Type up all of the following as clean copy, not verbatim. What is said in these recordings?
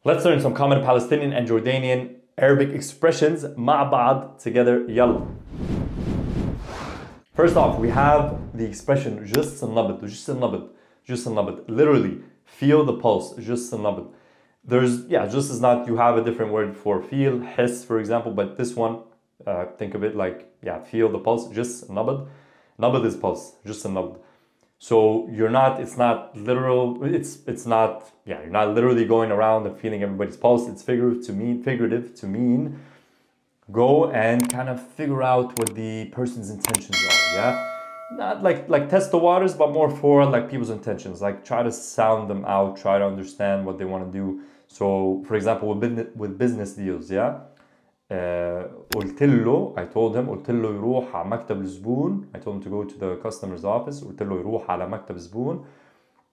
Let's learn some common Palestinian and Jordanian Arabic expressions مع بعض together. Yalla. First off, we have the expression جس النبض, جس النبض, جس النبض. Literally, feel the pulse, جس النبض. Just is not, you have a different word for feel, hiss, for example, but this one, think of it like, feel the pulse, جس النبض. Nabad is pulse, جس النبض. So it's not literal, you're not literally going around and feeling everybody's pulse. It's figurative to mean go and kind of figure out what the person's intentions are, yeah? Not like test the waters, but more for like people's intentions. Like try to sound them out, try to understand what they want to do. So for example, with business deals, yeah? قلت له, I told him, قلت له يروح على مكتب الزبون. I told him to go to the customer's office. قلت له يروح على مكتب الزبون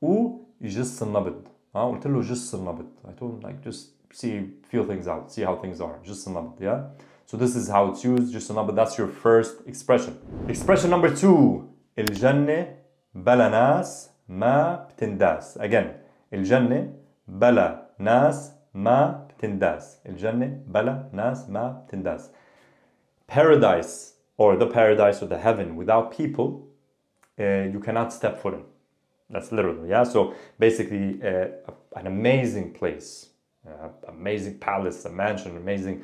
ويجس النبض. قلت له جس النبض. I told him like just feel things out, see how things are. جس النبض, yeah? So this is how it's used, جس النبض. That's your first expression. Expression number 2. الجنة بلا ناس ما بتنداس. Again, الجنة بلا ناس ما بتنداس. الجنة بلا ناس ما بتنداس. Paradise, or the paradise or the heaven without people, you cannot step foot in. That's literally, yeah? So basically an amazing place, amazing palace, a mansion, amazing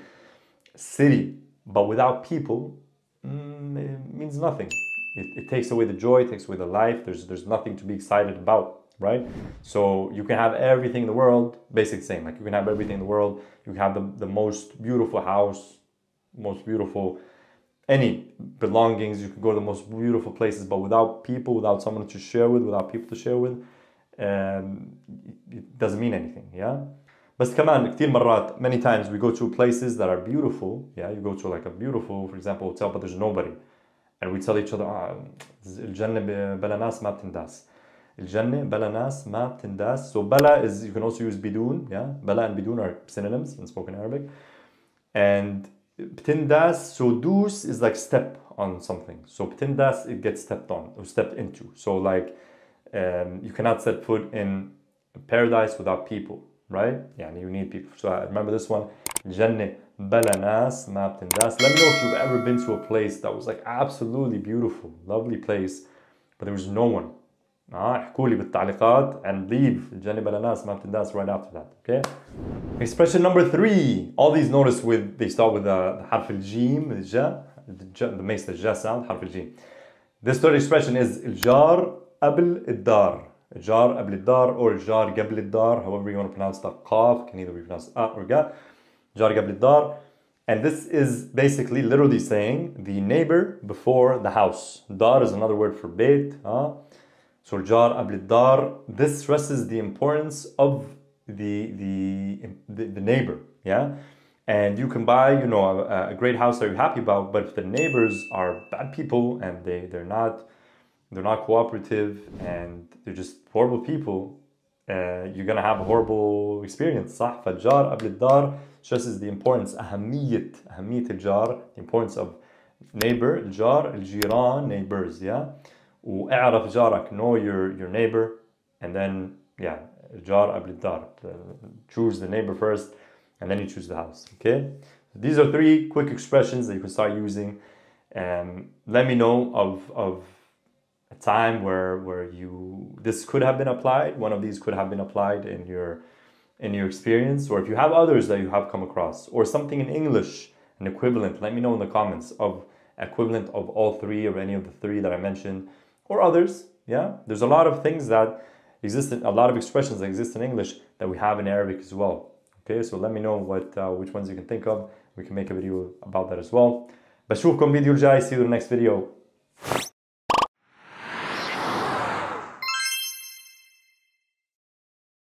city, but without people, it means nothing. It takes away the joy, it takes away the life. There's nothing to be excited about. Right? So you can have everything in the world, basically same, like you can have everything in the world, you can have the most beautiful house, most beautiful, any belongings, you can go to the most beautiful places, but without people, without someone to share with, without people to share with, it doesn't mean anything, yeah? بس كمان كتير مرات, many times we go to places that are beautiful, yeah? You go to like a beautiful, for example, hotel, but there's nobody. And we tell each other, الجنة بلا ناس ما بتنداس. الجنة بلا ناس ما بتنداس. So bala is, you can also use bidun, yeah? Bala and bidun are synonyms in spoken Arabic. And بتنداس, so dus is like step on something. So بتنداس, it gets stepped on or stepped into. So like you cannot set foot in paradise without people, right? Yeah, you need people. So I remember this one. الجنة بلا ناس ما بتنداس. Let me know if you've ever been to a place that was like absolutely beautiful, lovely place, but there was no one. احكوا لي بالتعليقات and leave الجنة بلا ناس ما بتنداس right after that, okay? Expression number 3. All these notice they start with the حرف الجيم, الجا, that makes the ja sound, حرف الجيم. This third expression is الجار قبل الدار. الجار قبل الدار or الجار قبل الدار, however you want to pronounce the قاف, can either be pronounced or ga. الجار قبل الدار. And this is basically literally saying the neighbor before the house. Dar is another word for beit. So jar قبل الدار, this stresses the importance of the neighbor, yeah? And you can buy, a great house that you're happy about, but if the neighbors are bad people and they're not cooperative and they're just horrible people, you're gonna have a horrible experience. صح؟ فالجار قبل الدار stresses the importance, أهمية الجار, the importance of neighbor, الجار, الجيران, neighbors, yeah? واعرف جارك, know your neighbor, and then الجار قبل الدار, choose the neighbor first and then you choose the house, okay? These are 3 quick expressions that you can start using. Let me know of a time where this could have been applied, one of these could have been applied in your experience, or if you have others that you have come across, or something in English, an equivalent. Let me know in the comments of equivalent of all 3 or any of the 3 that I mentioned, or others, yeah? There's a lot of things that exist, a lot of expressions that exist in English that we have in Arabic as well, okay? So let me know which ones you can think of. We can make a video about that as well. بشوفكم فيديو الجاي. See you in the next video.